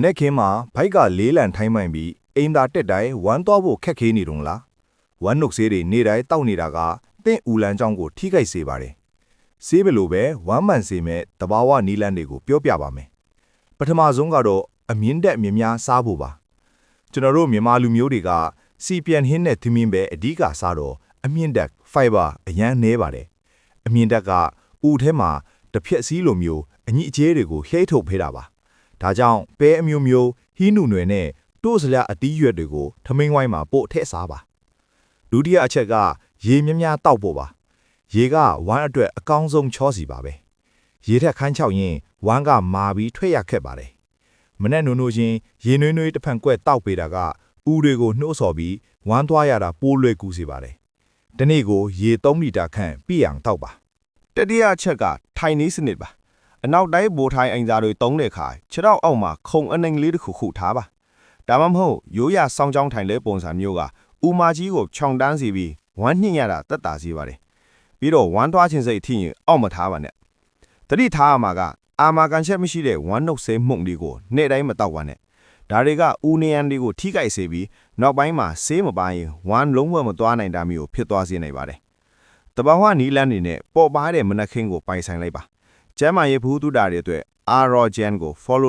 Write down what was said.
နေ့ခင်းမှာဘိုက်ကလေးလံထိုင်းမှန်ပြီးအိမ်သာတက်တိုင်းဝမ်းသွားဖို့ခက်ခဲနေတုံလားဝမ်းနှုတ်ဆေးတွေနေတိုင်းတောက်နေတာကတင့်ဦးလန်းချောင်းကိုထိခိုက်စေပါတယ်ဆေးဘလို့ပဲဝမ်းမှန်စေမဲ့တဘာဝနီလန်းတွေကိုပြောပြပါမယ်ပထမဆုံးကတော့အမြင့်တက်မြများစားဖို့ပါကျွန်တော်တို့မြန်မာလူမျိုးတွေကစီပြန်ဟင်းနဲ့သမင်းပဲအဓိကစားတော့အမြင့်တက်ဖိုင်ဘာအရန်နည်းပါတယ်အမြင့်တက်ကဦးထဲမှာတစ်ဖြက်စီးလိုမျိုးအညစ်အကြေးတွေကိုဟိထုတ်ဖေးတာပါဒါကြောင့်ပဲအမျိုးမျိုးဟင်းနုနွယ်နဲ့တိုးစရာအတီးရွက်တွေကိုထမင်းဝိုင်းမှာပို့ထည့်စားပါဒုတိယအချက်ကရေမြများတောက်ဖို့ပါရေကဝမ်းအတွက်အကောင်းဆုံးချောစီပါပဲရေထက်ခန်းချောက်ရင်ဝမ်းကမာပြီးထွက်ရခက်ပါတယ်မနဲ့နုံနုံချင်းရေနွေးနွေးတစ်ဖန်ကွက်တောက်ပေးတာကဦးတွေကိုနှိုးဆော်ပြီးဝမ်းသွားရတာပိုးလွယ်ကူစေပါတယ်ဒီနေ့ကိုရေ3လီတာခန့်ပြည့်အောင်တောက်ပါတတိယအချက်ကထိုင်နည်းစနစ်ပါအနောက်တိုင်းဘိုးထိုင်အင်ဂျာတွေတုံးတဲ့ခါခြေထောက်အောက်မှာခုံအနှိမ်လေးတစ်ခုခုထားပါဒါမှမဟုတ်ရိုးရဆောင်းချောင်းထိုင်လဲပုံစံမျိုးကဥမာကြီးကိုခြောင်တန်းစီပြီးဝမ်းညှင့်ရတာတက်တာစီပါတယ်ပြီးတော့ဝမ်းသွားခြင်းစိတ်အထိရင်အောက်မထားပါနဲ့တတိထားရမှာကအာမာကန်ချက်မရှိတဲ့ဝမ်းနှုတ်ဆေးမှုန့်လေးကိုနေ့တိုင်းမတောက်ပါနဲ့ဒါတွေကဦးနေရန်တွေကိုထိခိုက်စေပြီးနောက်ပိုင်းမှာဆေးမပါရင်ဝမ်းလုံးဝမသွားနိုင်တာမျိုးဖြစ်သွားစေနိုင်ပါတယ်တဘာဝနီလန်းနေနဲ့ပေါ်ပါတဲ့မနက်ခင်းကိုပိုင်ဆိုင်လိုက်ပါကျမ်းမာရေးဘူးတုဒ္ဒါတွေအတွက်အာရောဂျန်ကို follow